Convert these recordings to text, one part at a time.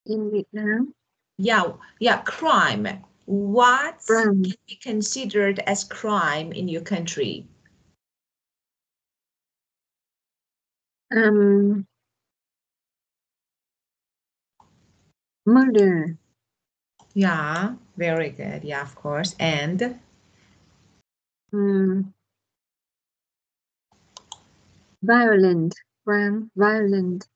in Vietnam. Yeah, crime. What Crime. can be considered as crime in your country? Murder. Yeah, very good. Yeah, of course. And Violent. Crime. Violent.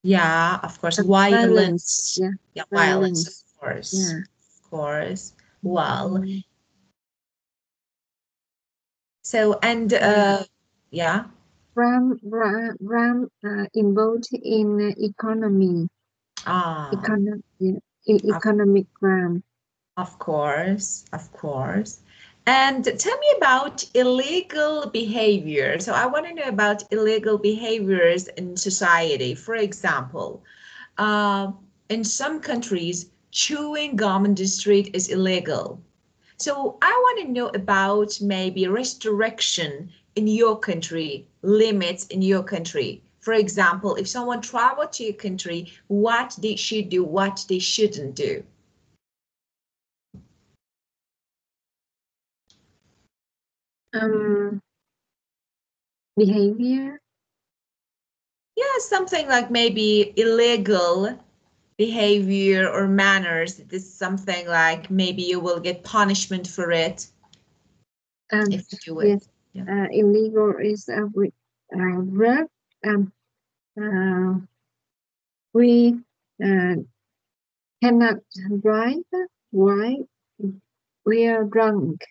yeah, of course, Violence. violence. Yeah. Yeah, violence, Violence. of course. Yeah. Of course. Well, Mm, so and yeah. involved in economy. Ah, Yeah, of economic crime. Of course, of course. And tell me about illegal behavior. So I want to know about illegal behaviors in society. For example, uh, in some countries, chewing gum in the street is illegal. So I want to know about maybe restriction in your country, limits in your country. For example, if someone travel to your country, what they should do, what they shouldn't do. Behavior. Yeah, something like maybe illegal behavior or manners. This is something like maybe you will get punishment for it if you do it. Yes. Yeah. Illegal is with drug. Uh, we cannot drive while we are drunk.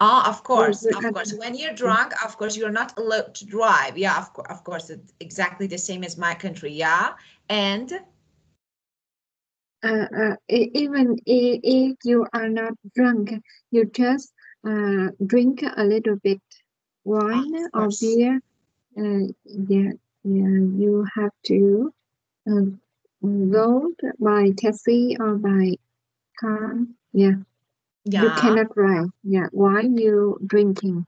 Ah, of We, course, we of are, course. When you're drunk, of course, you're not allowed to drive. Yeah, of course, it's exactly the same as my country. Yeah, and even if you are not drunk, you just drink a little bit wine of or course, beer. Yeah, you have to uh, go by taxi or by car. Yeah, you yeah, cannot drive. Yeah, while you drinking.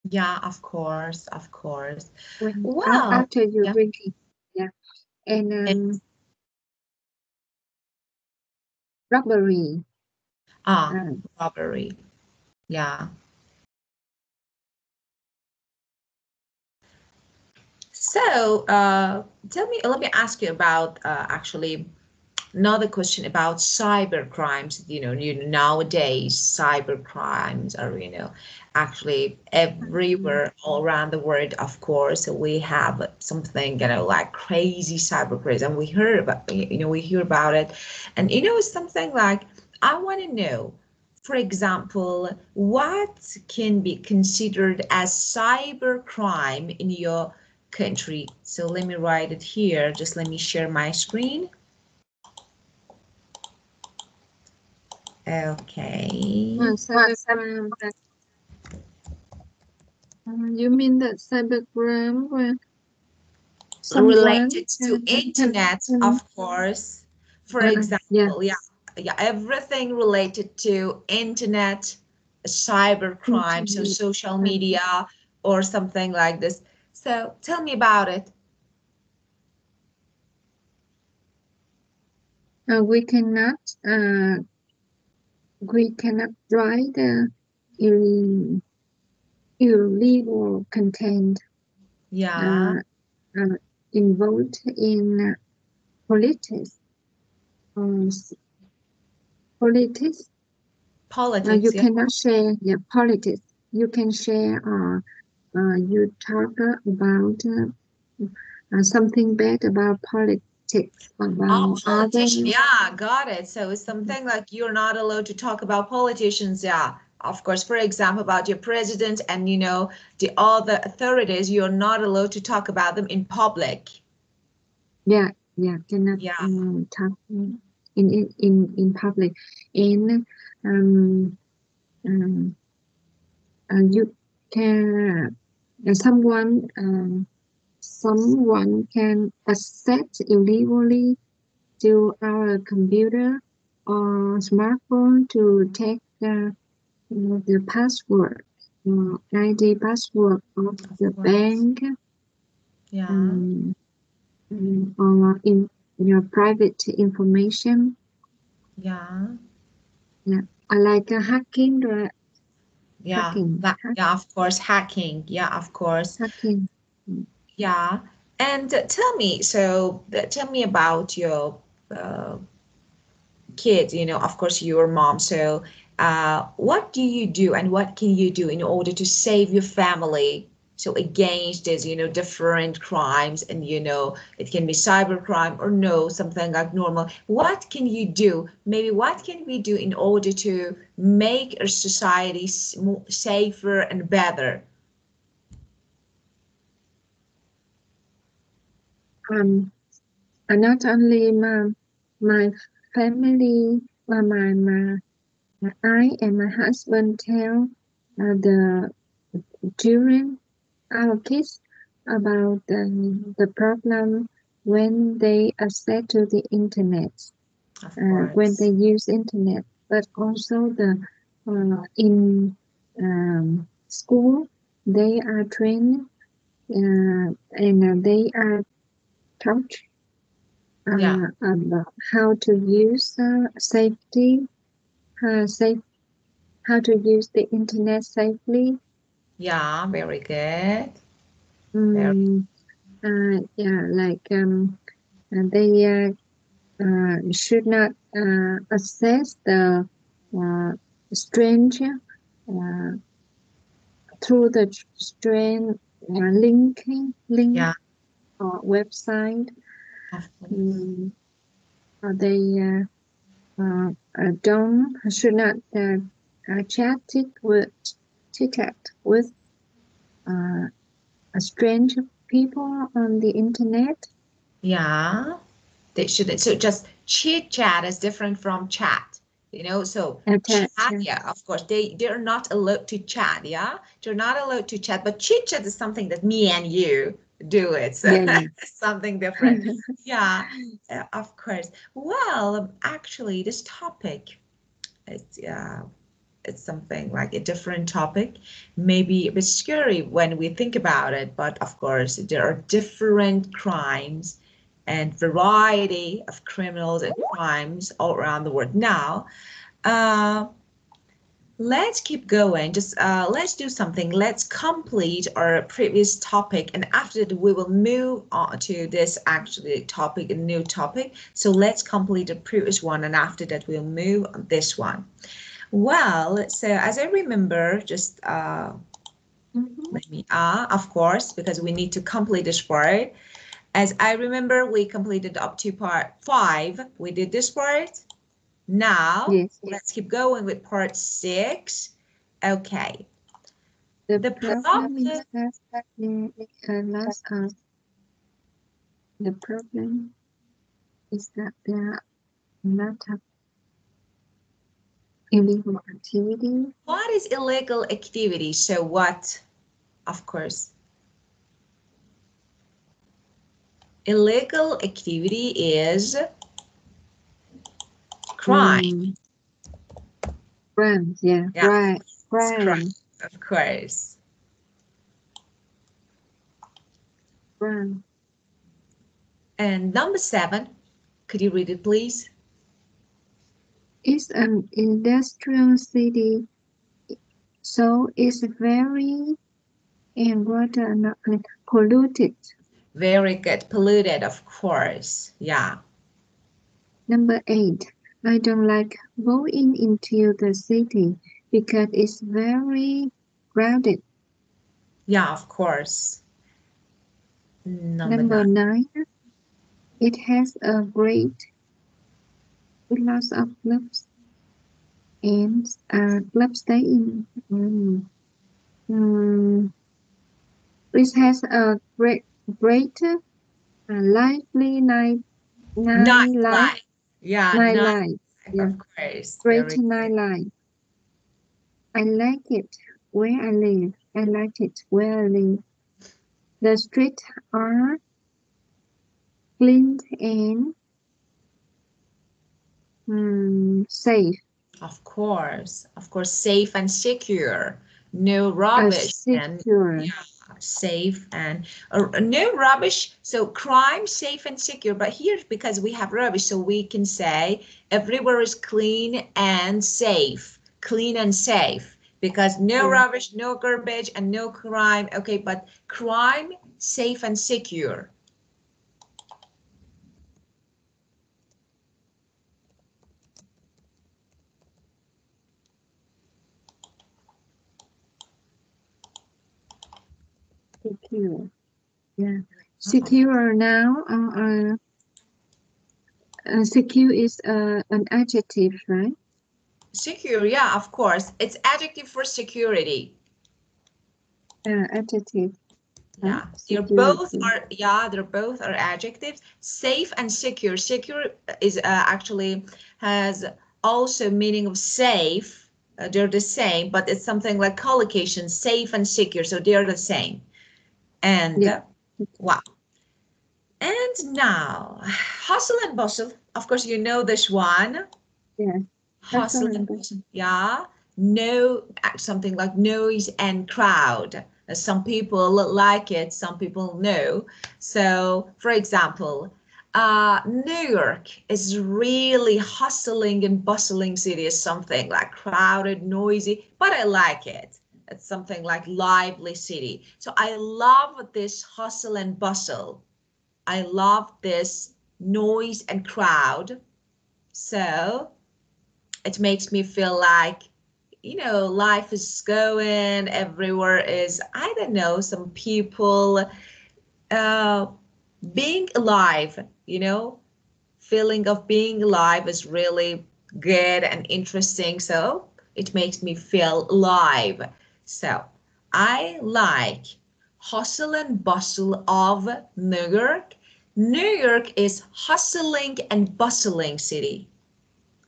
yeah, of course, of course. When Well, after you yeah, drinking. Yeah, and and, robbery. ah, Uh, robbery. Yeah. So, tell me, let me ask you about actually another question about cyber crimes. Nowadays cyber crimes are, actually everywhere all around the world, of course. So we have something, like crazy cyber crimes, and we heard about, we hear about it, and it's something like I want to know. For example, what can be considered as cyber crime in your country? So let me write it here. Just let me share my screen. Okay. cybercrime. You mean that cybercrime where someone Related to internet, can of course. For yeah. example, yeah, everything related to internet, cyber crime, so Internet. social media or something like this. So tell me about it. Uh, we cannot uh, we cannot write ill- illegal content Yeah, uh, uh, involved in politics. Um, politics. You politics, yeah. cannot share politics. You can share you talk about something bad about politics Oh, about other. politician. Yeah, got it. So it's something like you're not allowed to talk about politicians. Yeah, of course. For example, about your president and the other authorities, you're not allowed to talk about them in public. Cannot Yeah, talk in public, and um, um, you can someone can access illegally to our computer or smartphone to take the password, ID password of of the course. bank, Yeah. um, or in your private information. Yeah. Yeah, I like hacking, Yeah. hacking, Yeah, of course, hacking. Yeah, of course. hacking. Mm. Yeah. And tell me, so tell me about your uh, kids, of course, your mom. So, what do you do and what can you do in order to save your family? So against this, different crimes and, it can be cybercrime or no, something like normal. What can you do? Maybe what can we do in order to make our society safer and better? Um, and not only my family, I and my husband tell the children, our kids, about the problem when they access to the internet, Of when they course. use internet, but also in school they are trained and they are taught Yeah. about how to use safety, safe, how to use the internet safely. Yeah, very good. Very, Mm, yeah, like they should not access the uh, stranger uh, through the strange link yeah, or website. of course. Mm, they don't should not chat with uh, strange people on the internet. Yeah. They shouldn't. So just chit chat is different from chat. So chat, Chat. yeah, of course, they're not allowed to chat, yeah? They're not allowed to chat, but chit chat is something that me and you do it. So Yeah, yeah. something different. Yeah, of course. Well, actually, this topic, it's something like a different topic, maybe a bit scary when we think about it, but of course there are different crimes and variety of criminals and crimes all around the world. Now, uh, let's keep going. Just let's do something. Let's complete our previous topic, and after that, we will move on to this actually topic, a new topic. So let's complete the previous one, and after that, we'll move on this one. Well, so as I remember, just Mhm. let me, of course, because we need to complete this part. As I remember, we completed up to part 5. We did this part. Now, Yes. let's keep going with part 6. Okay. The The problem problem, is that last the problem is that there are a lot of illegal activity. what is illegal activity? So what, of course, illegal activity is crime. Mm, crime, yeah, Yeah, right, it's crime, crime, of course. crime And number 7, could you read it, please? is an industrial city, so it's very and water not polluted. Very good. Polluted, of course. Yeah. Number 8, I don't like going into the city because it's very crowded. Yeah, of course. Number Number 9. 9, it has a great lots of clubs and club staying. Mm, it has a greater lively Nightlife. Yeah, night, nightlife. Yeah, of course. great Very good. nightlife. I like it where I live. I like it where I live. The streets are clean and safe. Of course. Of course, safe and secure. No rubbish. And Secure. yeah, safe and no rubbish. So crime, safe and secure. But here, because we have rubbish, so we can say everywhere is clean and safe. Clean and safe. Because no rubbish, no garbage, and no crime. Okay, but crime, safe and secure. Secure. Yeah. Secure now. Secure is an adjective, right? Secure, yeah, of course. It's adjective for security. Adjective. Yeah, they're both Security. are, yeah, they're both are adjectives. Safe and secure. Secure is actually has also meaning of safe. They're the same, but it's something like collocation, safe and secure. So they're the same. And Yeah. wow. And now, hustle and bustle. Of course, you know this one. Yeah. Hustle and Excellent. bustle. Yeah. No, something like noise and crowd. Some people like it, some people no. So, for example, New York is really hustling and bustling city, is something like crowded, noisy, but I like it. It's something like lively city. So I love this hustle and bustle. I love this noise and crowd. So it makes me feel like, life is going everywhere is, I don't know, some people uh, being alive, feeling of being alive is really good and interesting. So it makes me feel alive. So I like hustle and bustle of New York. New York is hustling and bustling city.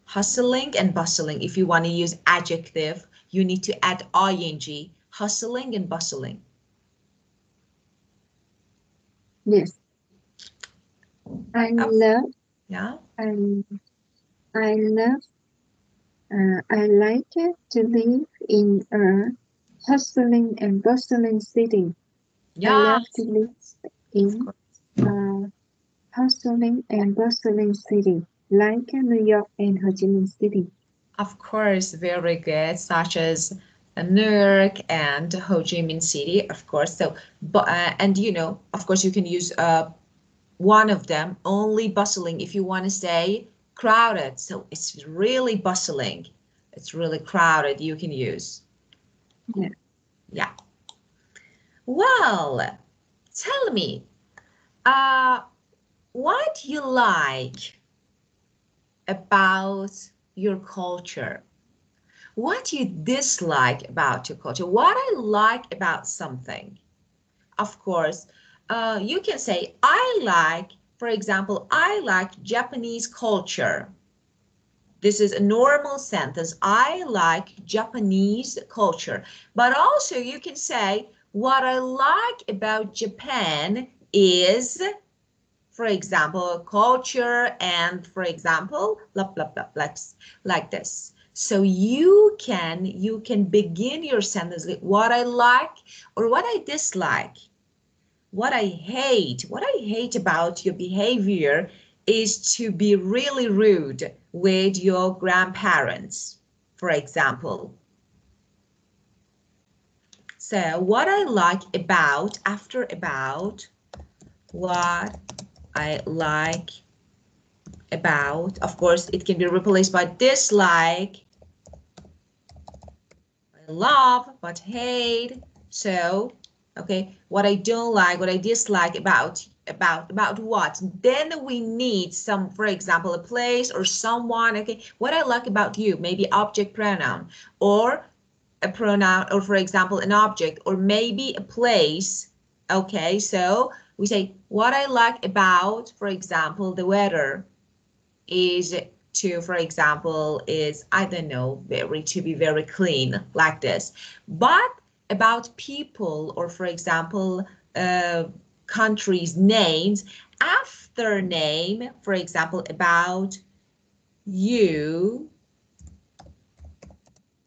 Hustling and bustling. If you want to use adjective, you need to add ing. Hustling and bustling. Yes. I Oh, love. yeah. I I love. I like it to live in a hustling and bustling city. I love to Yes. live Of in course. a hustling and bustling city, like New York and Ho Chi Minh City. Of course, very good, such as New York and Ho Chi Minh City, of course. So, but and of course, you can use one of them only bustling if you want to say crowded. So it's really bustling. It's really crowded. You can use. Yeah. Yeah. Well, tell me, uh, what you like about your culture? What you dislike about your culture? What I like about something? Of course, you can say, I like, for example, I like Japanese culture. This is a normal sentence. I like Japanese culture. But also you can say, what I like about Japan is, for example, culture and, for example, blah, blah, blah, like this. So you can begin your sentence with what I like or what I dislike. What I hate about your behavior is to be really rude with your grandparents, for example. So what I like about, after about, what I like about, of course, it can be replaced by dislike, I love, but hate. So, okay, what I don't like, what I dislike about what? Then we need some, for example, a place or someone. Okay, what I like about you, maybe object pronoun or a pronoun, or for example, an object, or maybe a place. Okay, so we say what I like about, for example, the weather is to, for example, is, I don't know, to be very clean, like this. But about people, or for example, uh, countries' names, after name, for example, about you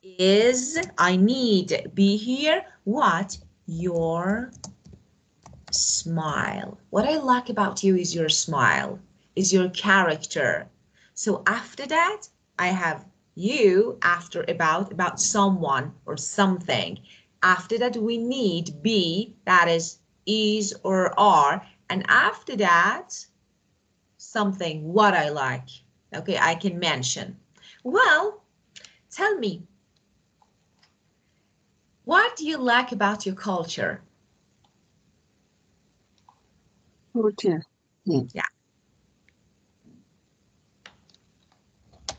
is, I need be here, what? your smile. What I like about you is your smile, is your character. So after that, I have you after about someone or something. After that, we need be, that is or are. And after that, something, what I like. Okay, I can mention. Well, tell me, what do you like about your culture? Culture. Yes. Yeah.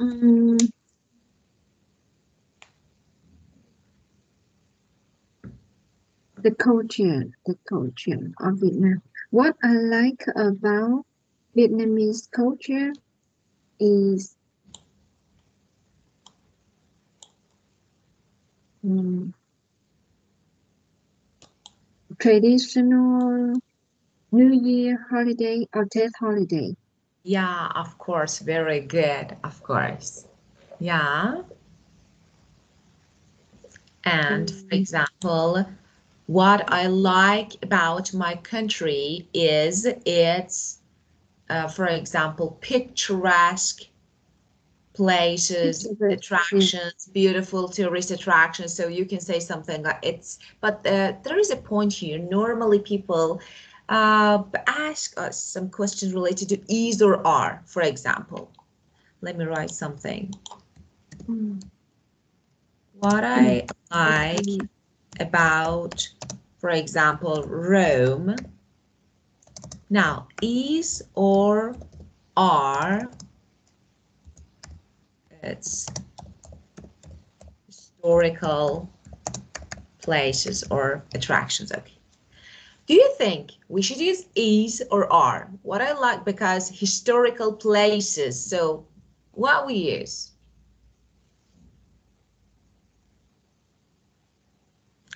Mm, the culture of Vietnam. What I like about Vietnamese culture is mm, traditional New Year holiday or Tết holiday. Yeah, of course, very good, of course. Yeah. And for Mm, example, what I like about my country is it's, for example, picturesque places, picture, yes. attractions, beautiful tourist attractions. So you can say something like it's, but there is a point here. Normally people ask us some questions related to is or are, for example. Let me write something. Mm, What mm, I like okay. about, for example, Rome. Now, is or are, it's historical places or attractions. Okay. Do you think we should use is or are? What I like because historical places. So what we use?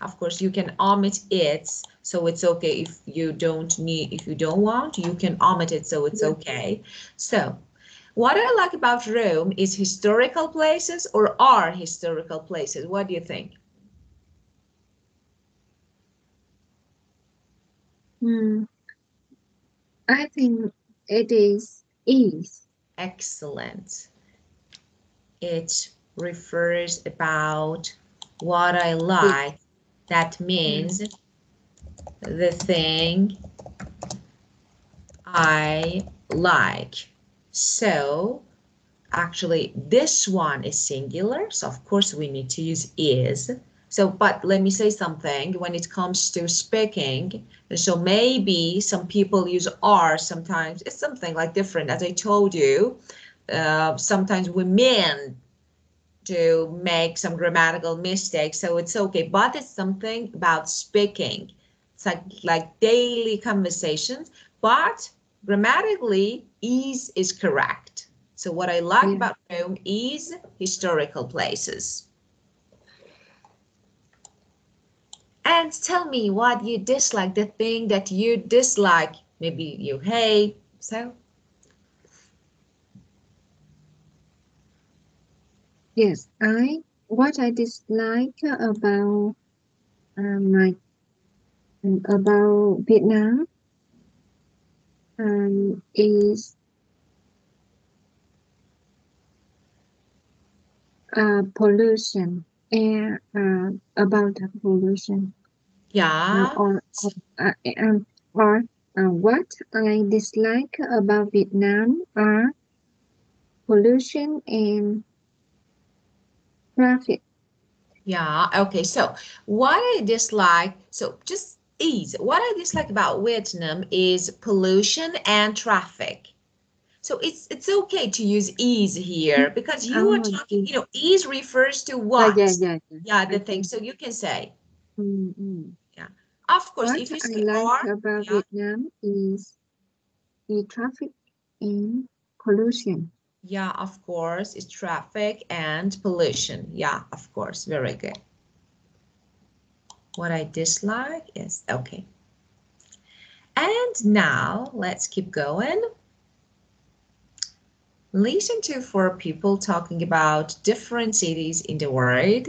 Of course, you can omit it, so it's okay if you don't need, if you don't want, you can omit it, so it's Yeah. okay. So what I like about Rome is historical places or are historical places. What do you think? Mm, I think it is. Excellent. It refers about what I It, like. That mm, means the thing I like. So actually, this one is singular, so of course we need to use is. So, but let me say something when it comes to speaking. So maybe some people use are sometimes. It's something like different. As I told you, sometimes we mean to make some grammatical mistakes, so it's okay. But it's something about speaking. It's like daily conversations, but grammatically, is correct. So what I like yeah. about Rome is historical places. And tell me what you dislike, the thing that you dislike, maybe you hate. So Yes. What I dislike my about Vietnam is pollution, air, about the pollution, yeah, uh, um, or what I dislike about Vietnam are pollution and traffic. yeah, okay. So what I dislike, so just ease. What I dislike about Vietnam is pollution and traffic. So it's okay to use ease here because you are Oh, talking, ease refers to yeah, what? yeah, yeah. Yeah, the thing. Okay. So you can say, Mm-hmm. yeah. Of course, What if you I say like are, about yeah, Vietnam is the traffic and pollution. yeah, of course, it's traffic and pollution. Yeah, of course, very good. What I dislike is, okay. And now let's keep going. Listen to four people talking about different cities in the world.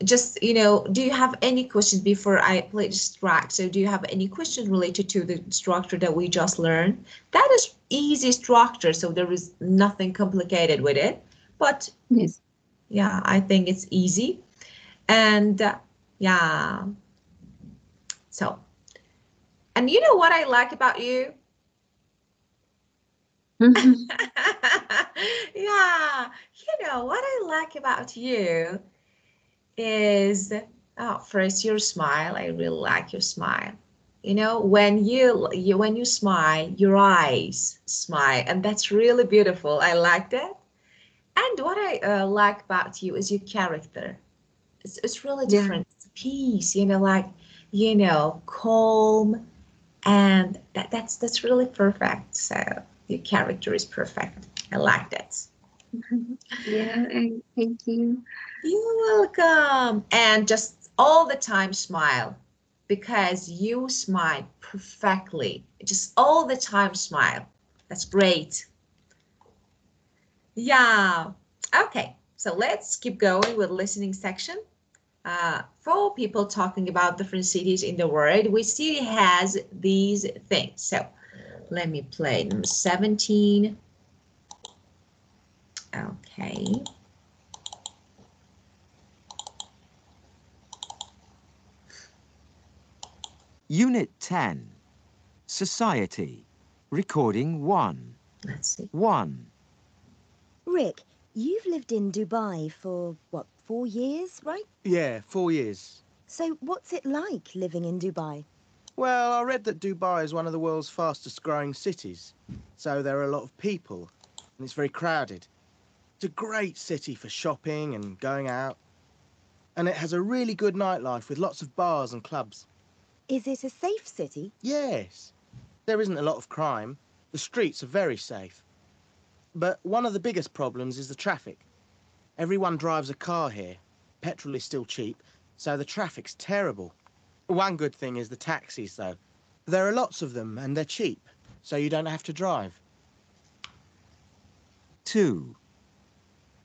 just, do you have any questions before I play this track? So do you have any questions related to the structure that we just learned? That is easy structure, so there is nothing complicated with it. But Yes. yeah, I think it's easy. And yeah, so, and you know what I like about you? Yeah, what I like about you is, oh, first your smile. I really like your smile. When you smile, your eyes smile, and that's really beautiful. I like that. And what I like about you is your character. It's really Yeah. different. It's peace, calm, and that's really perfect. So your character is perfect. I like that. Yeah, and thank you. You're welcome. And just all the time smile because you smile perfectly. Just all the time smile. That's great. Yeah. Okay. So let's keep going with listening section. For people talking about different cities in the world, which city has these things? So let me play number 17. Okay. Unit 10. Society. Recording 1. Let's see. 1. Rick, you've lived in Dubai for, what, 4 years, right? Yeah, 4 years. So what's it like living in Dubai? Well, I read that Dubai is one of the world's fastest growing cities. So there are a lot of people, and it's very crowded. It's a great city for shopping and going out. And it has a really good nightlife with lots of bars and clubs. Is it a safe city? Yes, there isn't a lot of crime. The streets are very safe. But one of the biggest problems is the traffic. Everyone drives a car here. Petrol is still cheap, so the traffic's terrible. One good thing is the taxis, though. There are lots of them, and they're cheap, so you don't have to drive. 2.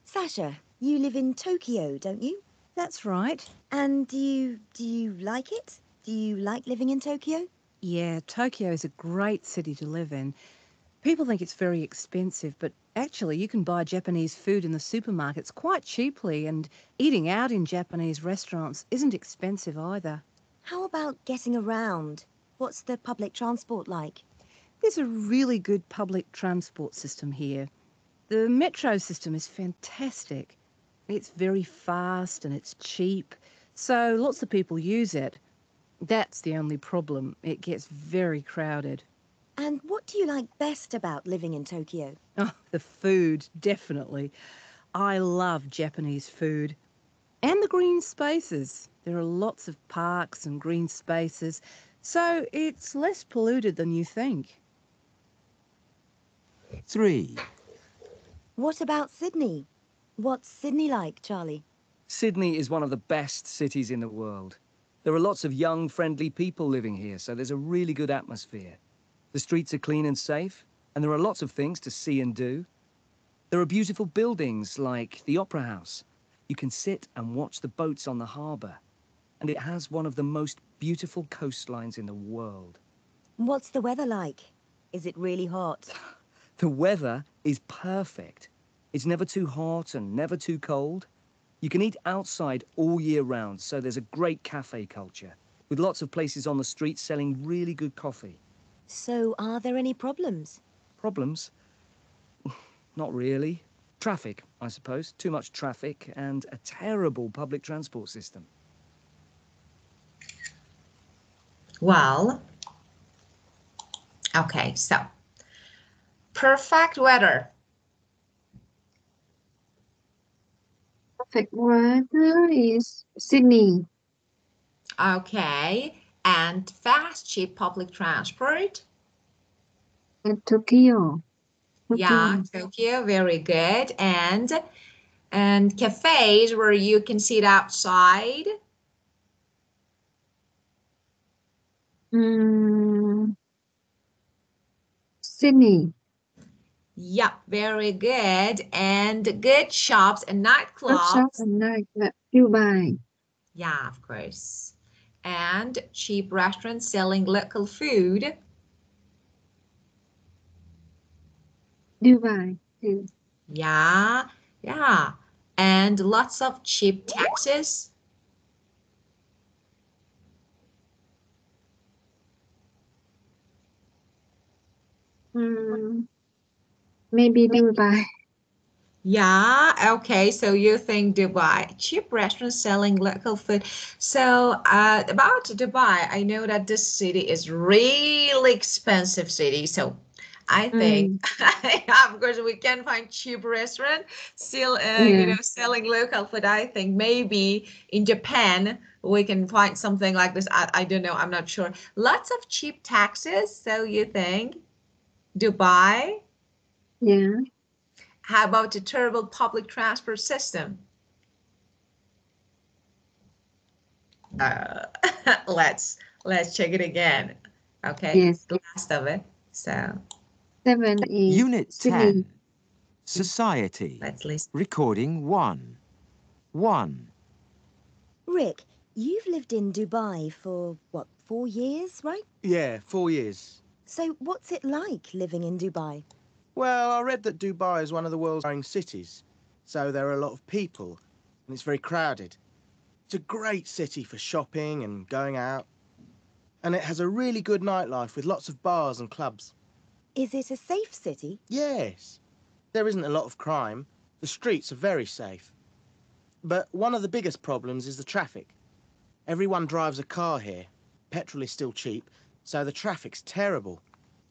Sasha, you live in Tokyo, don't you? That's right. And do you like it? Do you like living in Tokyo? Yeah, Tokyo is a great city to live in. People think it's very expensive, but actually you can buy Japanese food in the supermarkets quite cheaply, and eating out in Japanese restaurants isn't expensive either. How about getting around? What's the public transport like? There's a really good public transport system here. The metro system is fantastic. It's very fast and it's cheap, so lots of people use it. That's the only problem. It gets very crowded. And what do you like best about living in Tokyo? Oh, the food, definitely. I love Japanese food. And the green spaces. There are lots of parks and green spaces, so it's less polluted than you think. 3. What about Sydney? What's Sydney like, Charlie? Sydney is one of the best cities in the world. There are lots of young, friendly people living here, so there's a really good atmosphere. The streets are clean and safe, and there are lots of things to see and do. There are beautiful buildings like the Opera House. You can sit and watch the boats on the harbour. And it has one of the most beautiful coastlines in the world. What's the weather like? Is it really hot? The weather is perfect. It's never too hot and never too cold. You can eat outside all year round, so there's a great cafe culture, with lots of places on the street selling really good coffee. So are there any problems? Problems? Not really. Traffic, I suppose. Too much traffic and a terrible public transport system. Well, okay, so perfect weather. Perfect weather is Sydney. Okay, and fast, cheap public transport. And Tokyo. Yeah, Tokyo. Tokyo, very good. And cafes where you can sit outside. Mm, Sydney. Yep, very good. And good shops and Workshop nightclubs. and night Dubai. Yeah, of course. And cheap restaurants selling local food. Dubai too. Yeah, yeah. And lots of cheap taxes. Mm, maybe Dubai. Yeah, okay. So you think Dubai, cheap restaurants selling local food. So about Dubai, I know that this city is really expensive city. So I think, Mm, yeah, of course, we can find cheap restaurant still, yeah, selling local food. I think maybe in Japan we can find something like this. I don't know. I'm not sure. Lots of cheap taxes. So you think Dubai? yeah. How about the terrible public transport system? Uh, let's check it again. Okay, Yes. the last of it. So 7 is Unit Sydney. 10. Society. let's listen. Recording 1. 1. Rick, you've lived in Dubai for, what, 4 years, right? Yeah, 4 years. So what's it like living in Dubai? Well, I read that Dubai is one of the world's growing cities, so there are a lot of people, and it's very crowded. It's a great city for shopping and going out, and it has a really good nightlife with lots of bars and clubs. Is it a safe city? Yes, there isn't a lot of crime. The streets are very safe. But one of the biggest problems is the traffic. Everyone drives a car here. Petrol is still cheap, so the traffic's terrible.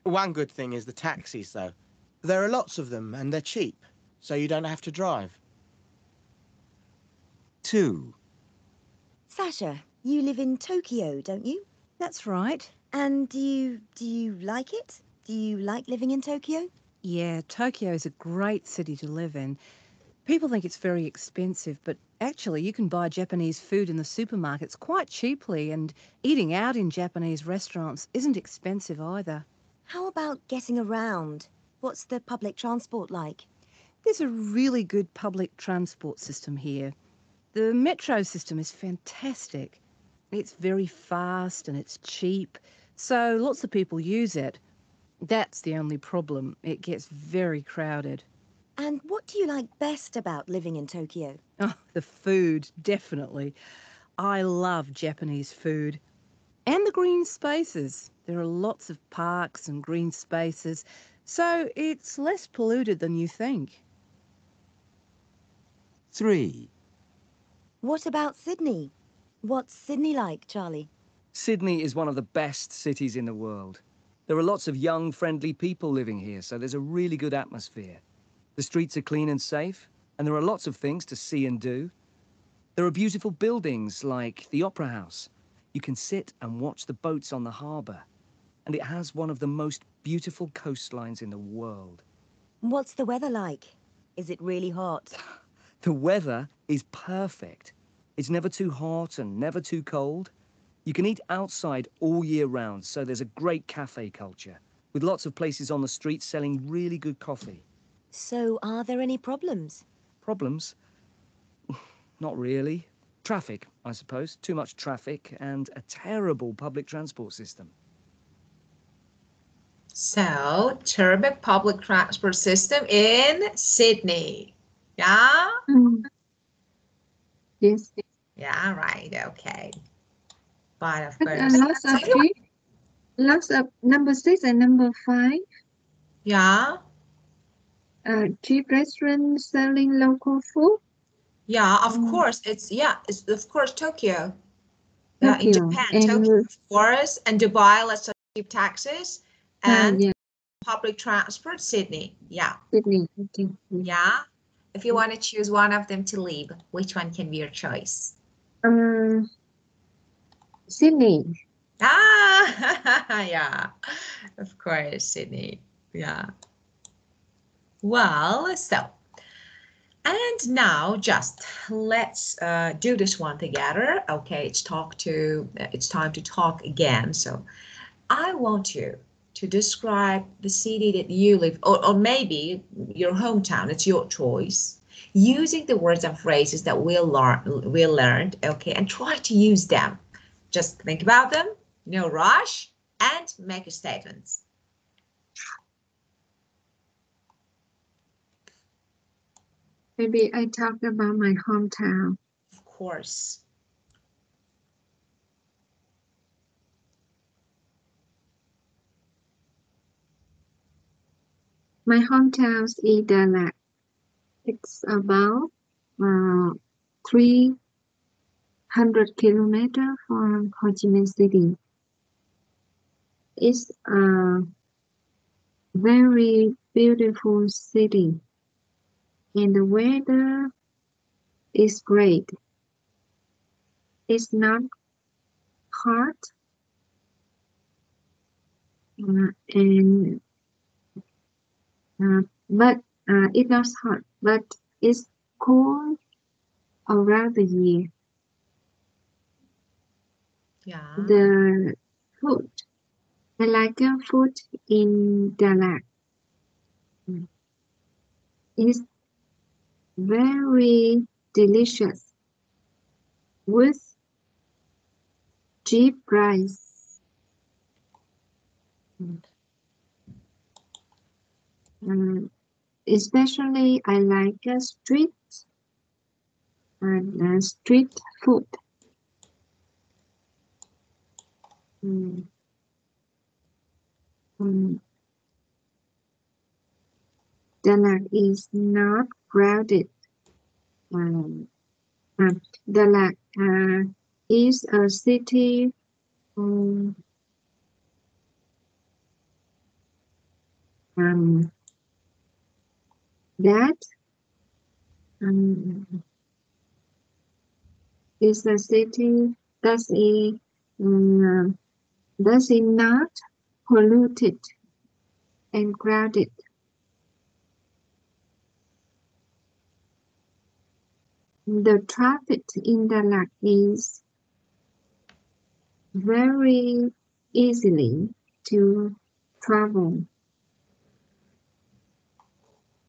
One good thing is the taxis, though. There are lots of them, and they're cheap, so you don't have to drive. 2. Sasha, you live in Tokyo, don't you? That's right. And do you like it? Do you like living in Tokyo? Yeah, Tokyo is a great city to live in. People think it's very expensive, but actually you can buy Japanese food in the supermarkets quite cheaply, and eating out in Japanese restaurants isn't expensive either. How about getting around? What's the public transport like? There's a really good public transport system here. The metro system is fantastic. It's very fast and it's cheap, so lots of people use it. That's the only problem. It gets very crowded. And what do you like best about living in Tokyo? Oh, the food, definitely. I love Japanese food. And the green spaces. There are lots of parks and green spaces, so it's less polluted than you think. 3. What about Sydney? What's Sydney like, Charlie? Sydney is one of the best cities in the world. There are lots of young, friendly people living here, so there's a really good atmosphere. The streets are clean and safe, and there are lots of things to see and do. There are beautiful buildings like the Opera House. You can sit and watch the boats on the harbour. And it has one of the most beautiful coastlines in the world. What's the weather like? Is it really hot? The weather is perfect. It's never too hot and never too cold. You can eat outside all year round, so there's a great cafe culture, with lots of places on the street selling really good coffee. So are there any problems? Problems? Not really. Traffic, I suppose. Too much traffic and a terrible public transport system. So terrible public transport system in Sydney. Yeah? Mm, yes. Yeah, right. Okay. But of But course, lots of sheep. Lots of number 6 and number 5. yeah, Cheap restaurants selling local food. yeah, of Mm, course. It's of course Tokyo. Yeah, in Tokyo Japan, and Tokyo, of course, and Dubai, let's say cheap taxes and yeah, public transport, Sydney. Yeah, Sydney. Okay. yeah. If you want to choose one of them to leave, which one can be your choice? Um, Sydney. Ah, yeah, of course, Sydney. Yeah. Well, so, and now just let's do this one together. Okay, it's time to talk again. So I want you to describe the city that you live, or maybe your hometown, it's your choice. using the words and phrases that we learned, okay, and try to use them. Just think about them, no rush, and make statements. Maybe I talk about my hometown. Of course. My hometown is Dalat. It's about 300 kilometers from Ho Chi Minh City. It's a very beautiful city, and the weather is great. It's not hot, but it's not hot, but it's cool around the year. Yeah. The food, I like the food in Dalat. It's very delicious with cheap price. Especially I like street food. Mm. Dalat is not crowded. Dalat is a city that is a city that is not polluted and crowded. The traffic in Dalat is very easily to travel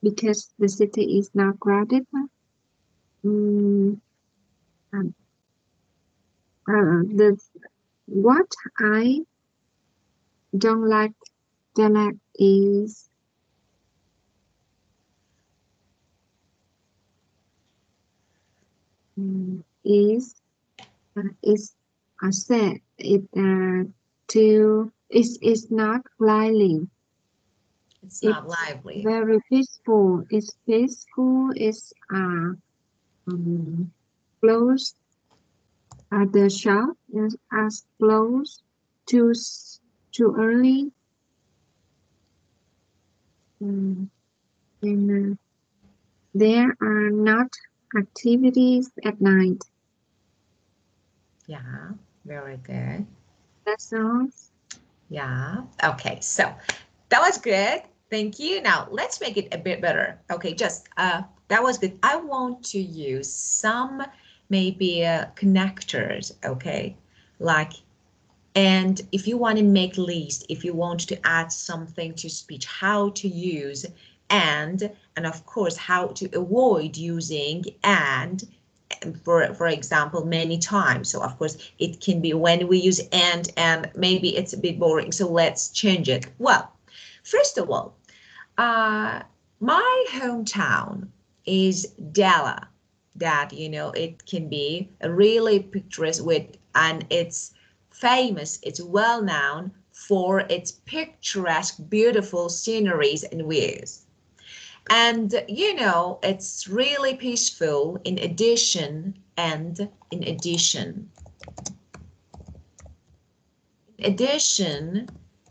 because the city is not crowded. What I don't like Dalat is I said it's not lively. It's not lively. Very peaceful. It's peaceful. It's close. The shop is as close too early. And there are not activities at night. Yeah, very good. That's all. Yeah, okay, so that was good. Thank you. Now let's make it a bit better. Okay, just that was good. I want to use some maybe connectors, okay? Like, and if you want to make list, if you want to add something to speech, how to use and of course how to avoid using and for example many times. So of course it can be when we use and maybe it's a bit boring, so let's change it. Well, first of all, my hometown is Dala. That, you know, it can be really picturesque with, and it's famous, it's well known for its picturesque, beautiful sceneries and views. And, you know, it's really peaceful in addition,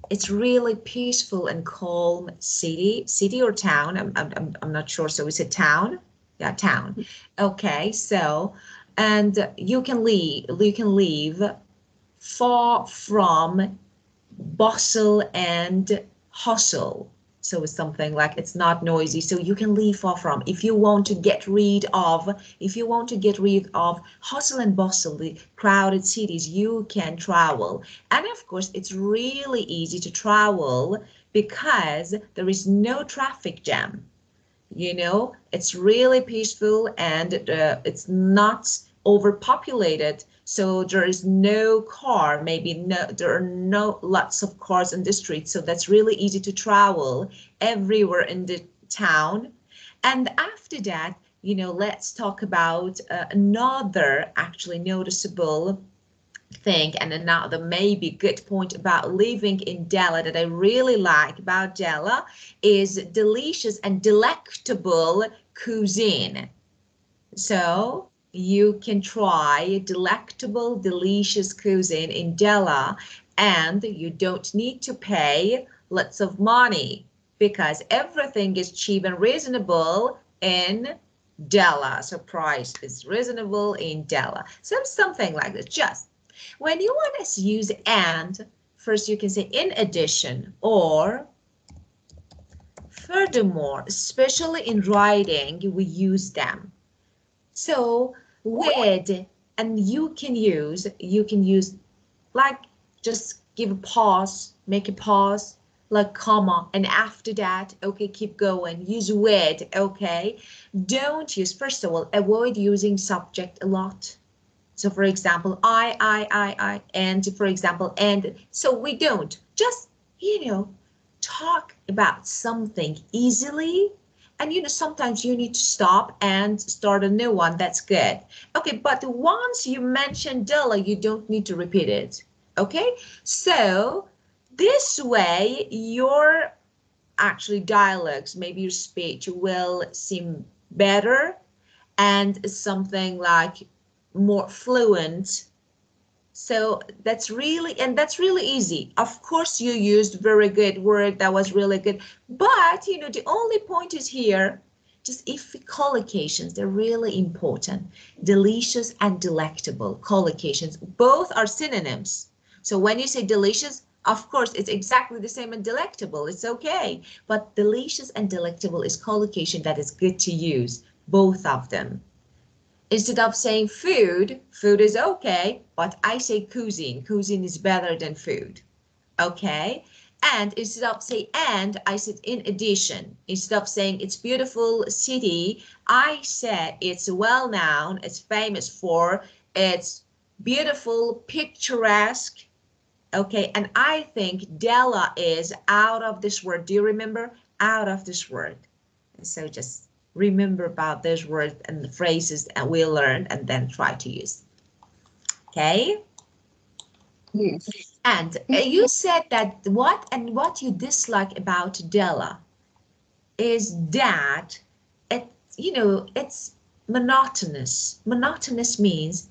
it's really peaceful and calm city or town. I'm not sure. So is it town? Yeah, town. Okay, so and you can live far from bustle and hustle. So it's something like it's not noisy, so you can leave far from. If you want to get rid of hustle and bustle, the crowded cities, you can travel. And of course, it's really easy to travel because there is no traffic jam. you know, it's really peaceful, and it's not overpopulated. So there is no car, maybe no, there are no lots of cars in the street. So that's really easy to travel everywhere in the town. And after that, you know, let's talk about another actually noticeable thing and another maybe good point about living in Delhi that I really like about Delhi is delicious and delectable cuisine. So you can try delectable, delicious cuisine in Delhi, and you don't need to pay lots of money because everything is cheap and reasonable in Delhi. So price is reasonable in Delhi. So something like this. Just when you want to use and, first you can say in addition or furthermore, especially in writing, we use them. So with, and you can use like just give a pause, make a pause, like comma, and after that, okay, keep going. Use with, okay. Don't use, first of all, avoid using subject a lot. So for example, I, and for example, and. So we don't, just, you know, talk about something easily. And, you know, sometimes you need to stop and start a new one. That's good. Okay, but once you mention Dilla, you don't need to repeat it. Okay, so this way, your actually dialogues, maybe your speech will seem better and something like more fluent. So that's really, and that's really easy. Of course, you used very good word. That was really good. But, you know, the only point is here, just if collocations, they're really important. Delicious and delectable collocations, both are synonyms. So when you say delicious, of course, it's exactly the same as delectable. It's okay. But delicious and delectable is collocation that is good to use, both of them. Instead of saying food, food is okay, but I say cuisine. Cuisine is better than food. Okay? And instead of say and, I said in addition. Instead of saying it's beautiful city, I said it's well known, it's famous for its beautiful, picturesque. Okay, and I think Della is out of this word. Do you remember? Out of this word. So just remember about those words and the phrases that we learned and then try to use. Okay? Yes. And you said that what you dislike about Della is that it's monotonous. Monotonous means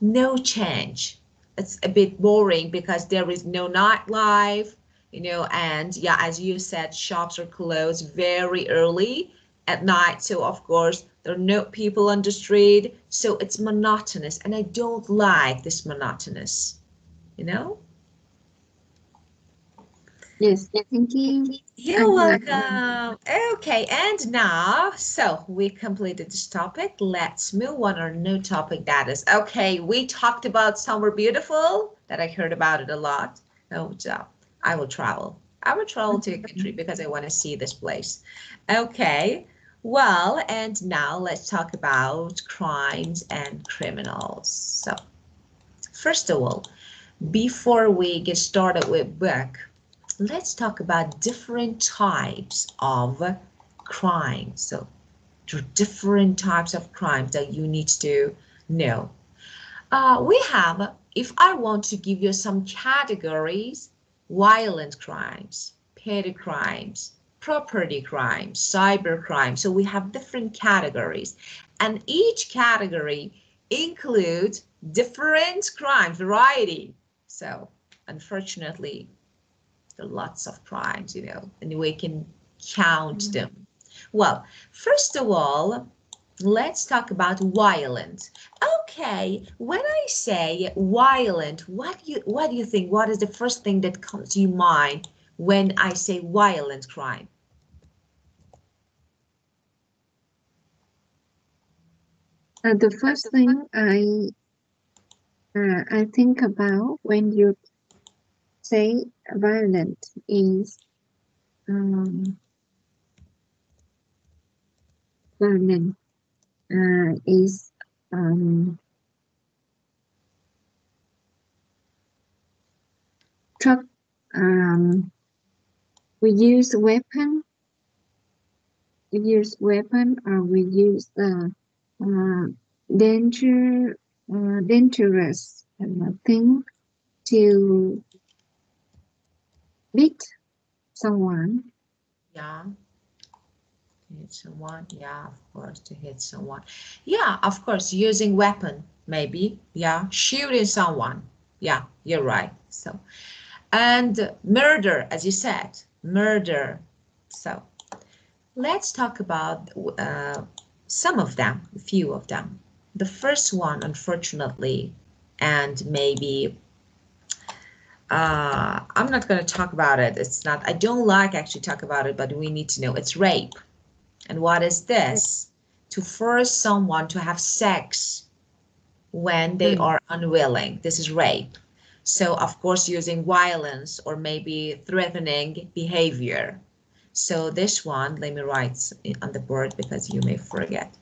no change. It's a bit boring because there is no nightlife, and yeah, as you said, shops are closed very early at night. So of course, there are no people on the street. So it's monotonous. And I don't like this monotonous, you know? Yes. Thank you. You're welcome. Okay, and now, so we completed this topic. Let's move on our new topic that is, okay, we talked about somewhere beautiful that I heard about it a lot. Oh, so I will travel. I will travel to a country because I want to see this place. Okay, well, and now let's talk about crimes and criminals. So, first of all, before we get started with book, let's talk about different types of crime. So there are different types of crimes that you need to know. We have, if I want to give you some categories, violent crimes, petty crimes, property crimes, cyber crime. So we have different categories, and each category includes different crime variety. So unfortunately, there are lots of crimes, and we can count them. Well, first of all, let's talk about violent. Okay, when I say violent, what do you think? What is the first thing that comes to your mind when I say violent crime? The first thing I think about when you say violent is burning is truck. We use weapon. We use weapon, or we use danger, dangerous thing to beat someone. Yeah. To hit someone. Yeah, of course, to hit someone. Yeah, of course, using weapon, maybe. Yeah, shooting someone. Yeah, you're right. So, and murder, as you said, murder. So let's talk about some of them, a few of them. The first one, unfortunately, and maybe I'm not going to talk about it. It's not, I don't like actually talk about it, but we need to know. It's rape. And what is this? To force someone to have sex when they are unwilling. This is rape. So of course, using violence or maybe threatening behavior. So this one, let me write on the board because you may forget.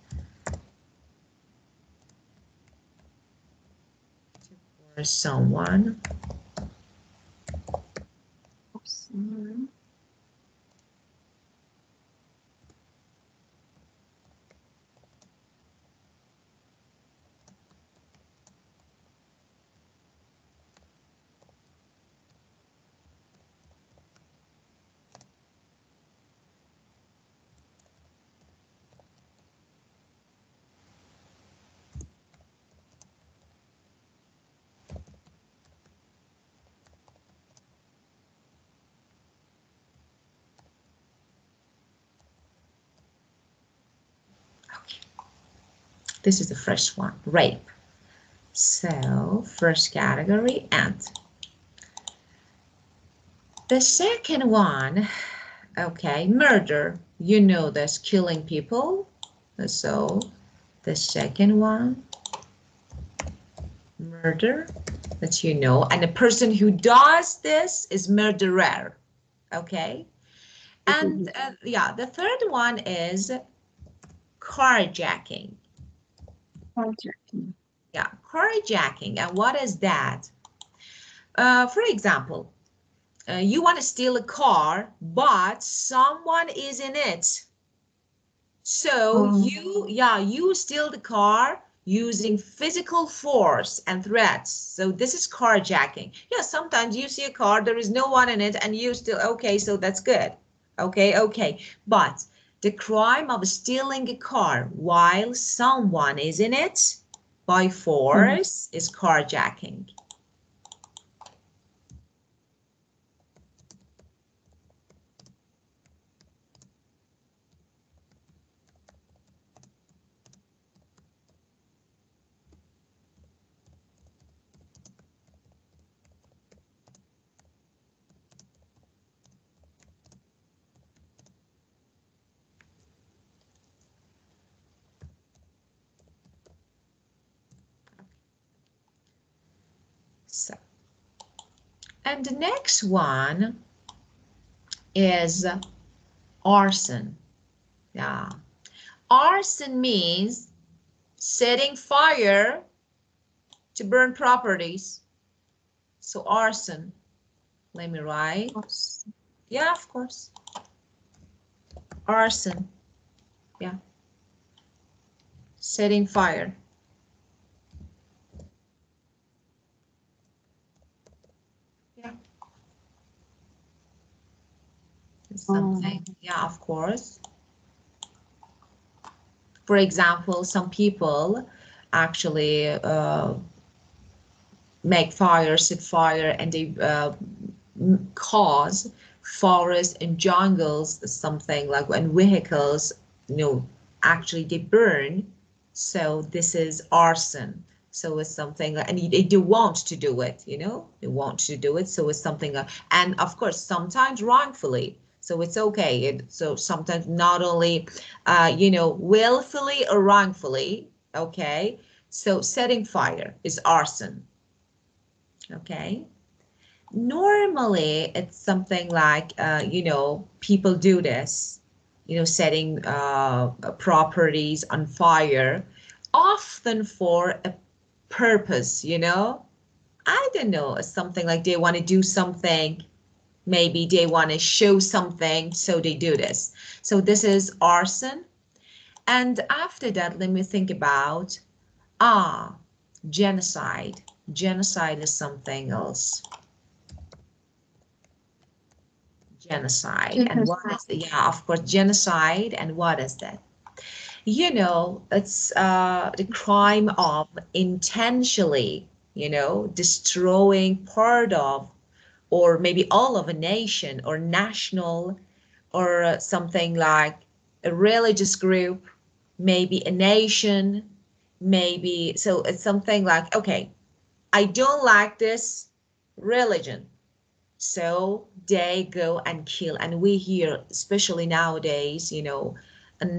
To force someone. Okay. This is the first one, rape. So first category, and the second one, okay, murder. You know this, killing people. So the second one, murder, that you know, and the person who does this is murderer. Okay, and yeah, the third one is carjacking. Carjacking. Yeah, carjacking. And what is that? For example, you want to steal a car, but someone is in it. So you steal the car using physical force and threats. So this is carjacking. Yeah, sometimes you see a car, there is no one in it, and you still, okay, so that's good. Okay. But the crime of stealing a car while someone is in it by force is carjacking. So, and the next one is arson. Yeah. Arson means setting fire to burn properties. So arson, let me write. Yeah, of course. Arson, yeah. Setting fire. Yeah. Something, yeah, of course. For example, some people actually make fire, set fire, and they cause forests and jungles, something like when vehicles, actually they burn. So this is arson. So it's something, and they want to do it, they want to do it. So it's something, and of course, sometimes wrongfully. So it's okay. So sometimes not only, willfully or wrongfully. Okay. So setting fire is arson. Okay. Normally, it's something like, people do this, setting properties on fire, often for a purpose, I don't know, something like they want to do something, maybe they want to show something, so they do this. So this is arson. And after that, let me think about genocide. Genocide is something else. Genocide. And what is it? Yeah, of course, genocide. And what is that? It's the crime of intentionally, destroying part of, or maybe all of a nation or national, or something like a religious group, maybe a nation, maybe. So it's something like, okay, I don't like this religion. So they go and kill. And we hear, especially nowadays, on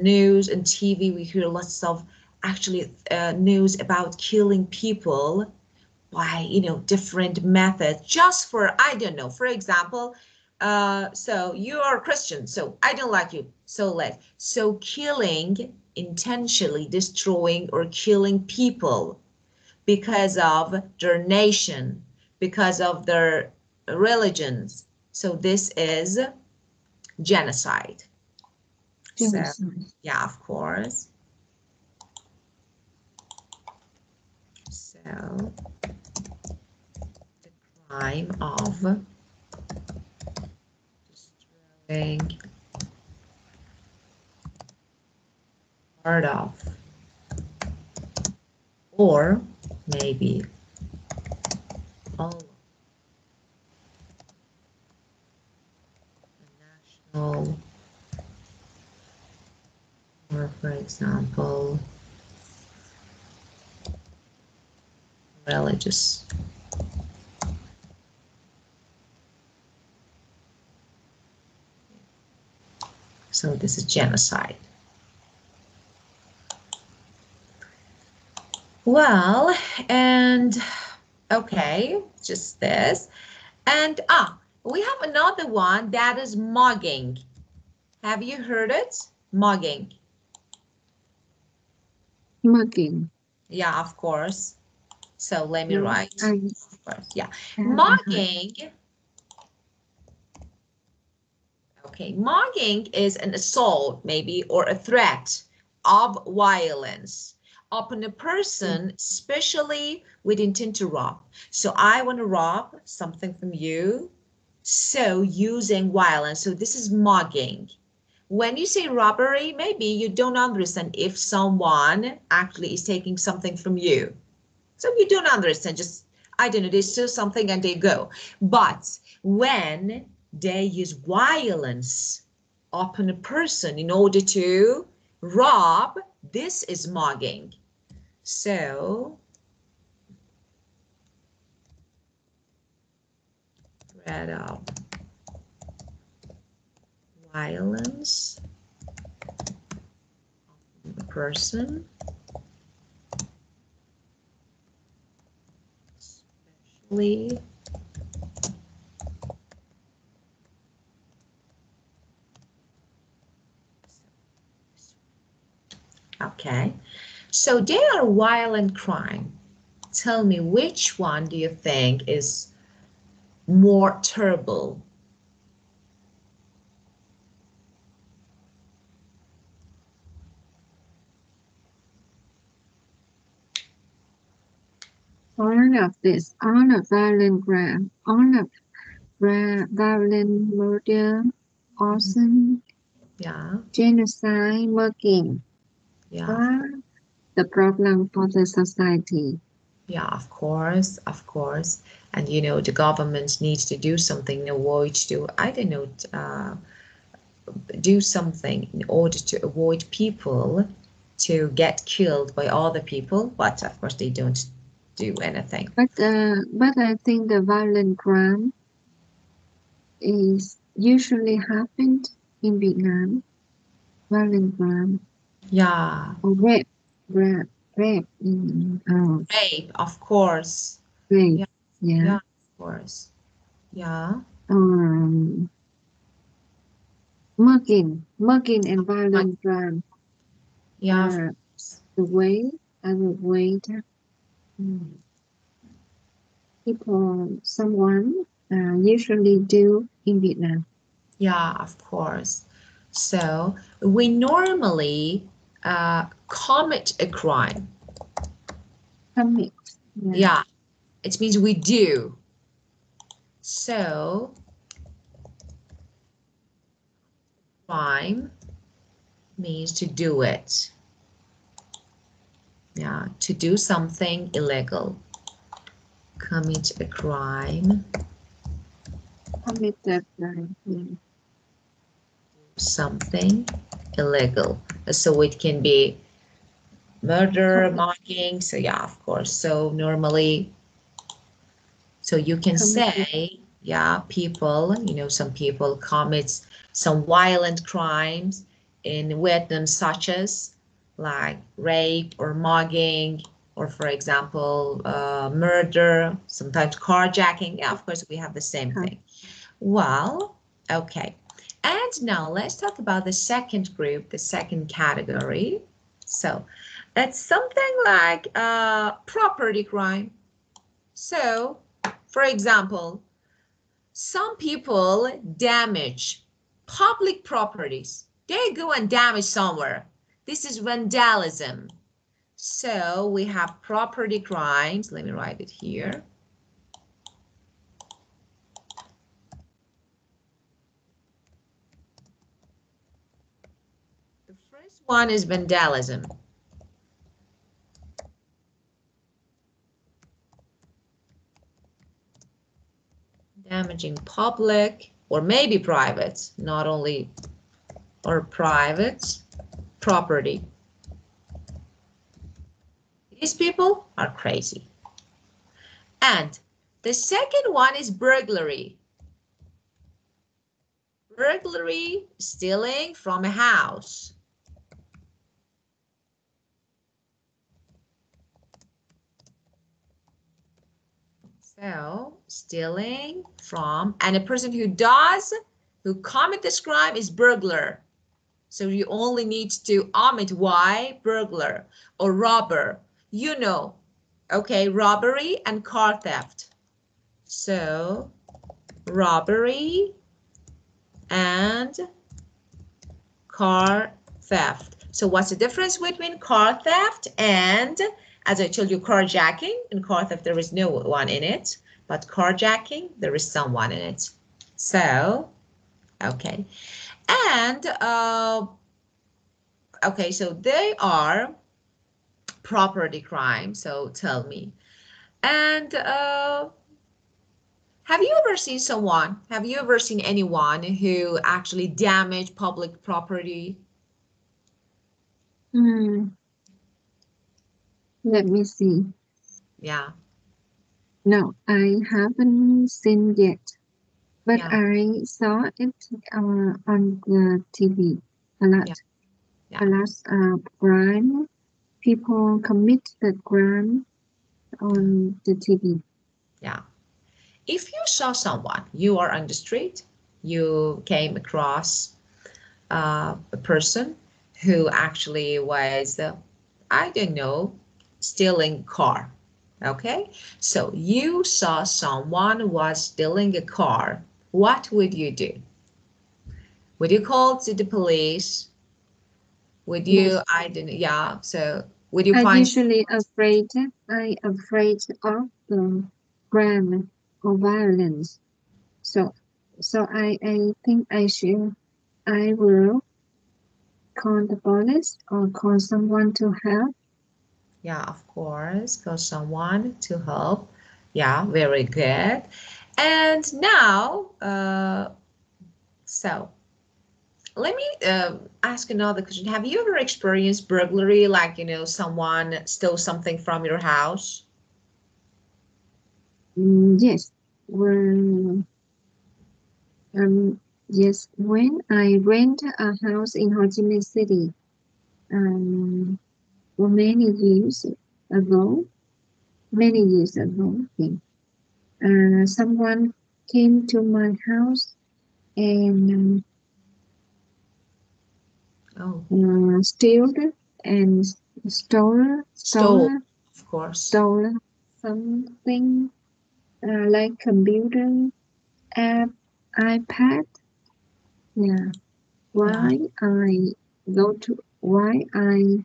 news and TV, we hear lots of actually news about killing people by, different methods, just for, I don't know, for example, so you are a Christian, so I don't like you, so killing, intentionally destroying or killing people because of their nation, because of their religions. So this is genocide. Genocide. So, yeah, of course. So the crime of destroying part of, or maybe all of the national, or for example, religious. So this is genocide. Well, and okay, just this. And we have another one that is mugging. Have you heard it? Mugging. Mugging. Yeah, of course. So let me No, write. Of course, yeah. haven't Mugging. Okay, mugging is an assault, maybe, or a threat of violence upon a person, especially with intent to rob. So I want to rob something from you, so using violence. So this is mugging. When you say robbery, maybe you don't understand if someone actually is taking something from you. So you don't understand, just, I don't know, they steal something and they go. But when they use violence upon a person in order to rob, this is mugging. So, threat of violence upon a person, especially okay. So they are violent crime. Tell me, which one do you think is more terrible? all of this, all of violent crime, all of violent murder, arson, Yeah, genocide, mugging yeah, are the problem for the society. yeah, of course, of course. And the government needs to do something in avoid to, I don't know, do something in order to avoid people to get killed by other people, but of course they don't do anything. But I think the violent crime is usually happened in Vietnam. Violent crime Yeah, or rape in rape, of course. rape, Yeah, yeah, yeah, of course. Yeah, or mugging and violent crime Yeah, are the way that someone usually do in Vietnam. yeah, of course. So we normally commit a crime. Commit. Yeah, it means we do. So crime means to do it. Yeah, to do something illegal. Commit a crime. Commit that crime. Yeah. Something illegal. So it can be murder, mugging. So yeah, of course. So normally, so you can Committed. say, yeah, people, some people commit some violent crimes in Vietnam, such as like rape or mugging, or for example, murder, sometimes carjacking. Yeah, of course, we have the same thing. Well, okay. And now let's talk about the second group, the second category. So it's something like property crime. So, for example, some people damage public properties. They go and damage somewhere. This is vandalism. So we have property crimes. Let me write it here. The first one is vandalism. Damaging public or maybe private, not only or private property. These people are crazy. And the second one is burglary. Burglary, stealing from a house. So stealing from, and a person who commit this crime is burglar. So you only need to omit why burglar or robber. Okay, robbery and car theft. So robbery and car theft. So what's the difference between car theft and, as I told you, carjacking? In car theft, there is no one in it, but carjacking, there is someone in it. So, okay. And, okay, so they are property crime. So tell me. And have you ever seen anyone who actually damaged public property? Let me see. Yeah. No, I haven't seen yet, but Yeah. I saw it on the TV a lot. Yeah. A lot crime. People commit the crime on the TV. Yeah. If you saw someone, you are on the street, you came across a person who actually was, I don't know, stealing car. Okay, so you saw someone was stealing a car. What would you do? Would you call to the police? Would you, Yes. I don't know, yeah, so would you I find, usually afraid of the crime or violence. So I think I will call the police or call someone to help. yeah, of course, call someone to help. Yeah, very good. And now, so let me ask another question. Have you ever experienced burglary, like, someone stole something from your house? Yes. When um yes, when I rent a house in Ho Chi Minh City, um, for ago, many years ago, okay, someone came to my house and Oh, steal and stole, stole, stole, of course. stole something like computer, app, iPad. Yeah. Yeah, Why I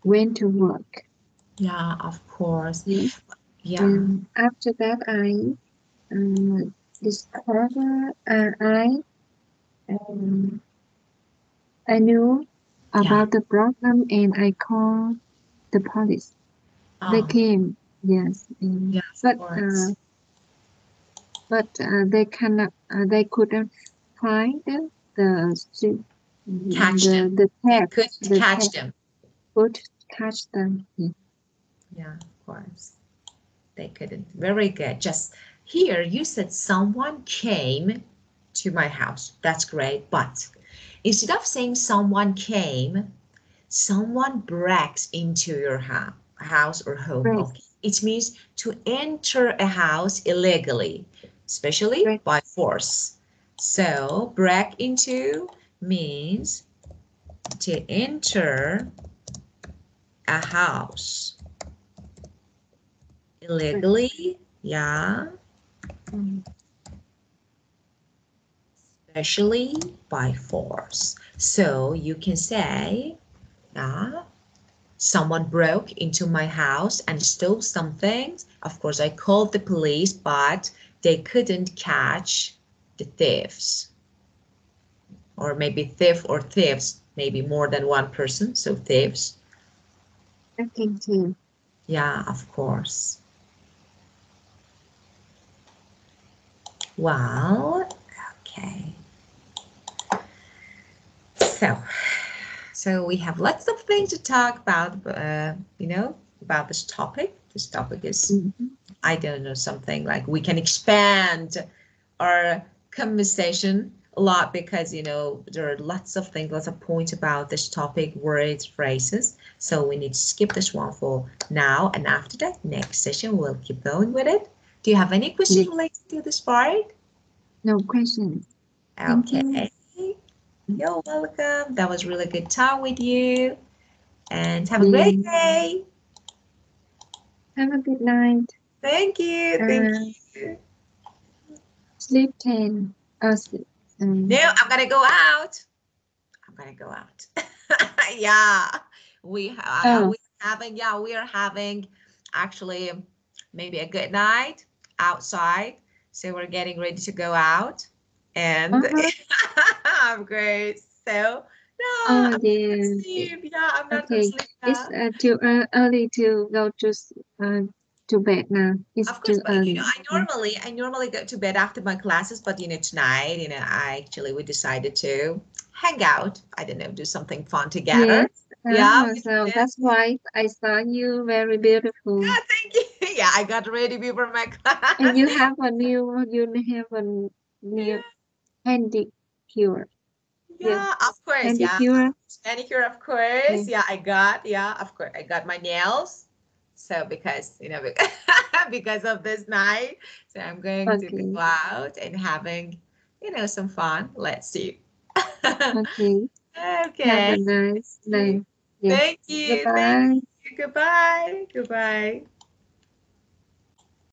went to work. yeah, of course. Yes. Yeah, And after that, I discovered um, I knew yeah. about the problem and I called the police. They Oh, came, yes, yeah, of course. but they couldn't find Catch them. the They theft, couldn't the catch theft them. could catch them. Yeah. Yeah, of course. They couldn't. Very good. Just here, you said someone came to my house. That's great. But instead of saying someone came, someone breaks into your house or home. Break, Okay. It means to enter a house illegally, especially break, by force. So break into means to enter a house break. illegally. Yeah. Mm. Especially by force. So you can say, someone broke into my house and stole some things. Of course, I called the police, but they couldn't catch the thieves. Or maybe thief or thieves, maybe more than one person, so thieves. Breaking too. Yeah, of course. Well, okay. So, so we have lots of things to talk about, about this topic. This topic is, Mhm. I don't know, something like we can expand our conversation a lot because, there are lots of things, lots of points about this topic, words, phrases. So we need to skip this one for now. And after that, next session, we'll keep going with it. Do you have any question Yes. related to this part? No questions. Thank you. Okay. You're welcome. That was really good time with you. And have a great Then day. have a good night. Thank you. Thank Uh, you. sleep 10. No, I'm gonna go out. I'm gonna go out. Yeah, Oh, we are having actually maybe a good night outside. So we're getting ready to go out, and uh-huh. I'm great. So no, I'm Oh, not gonna yeah. sleep. Yeah, I'm not gonna Okay. sleep It's now. too early to go to bed now. It's Of course, too but early. I normally go to bed after my classes, but tonight, we decided to hang out. I don't know, do something fun together. Yes. Yeah, Uh-huh. So that's why I saw you very beautiful. yeah, thank you. Yeah, I got ready before my And class. you have a new Yeah, handicure. Yes, yeah, of course. Yeah, handicure. manicure, of course. Okay. Yeah, of course, I got my nails. So because because of this night, so I'm going to go Okay. out and having some fun. Let's see. Okay. Have Okay. a nice night. Yes. Thank you. Thank Goodbye. you. Goodbye. Goodbye.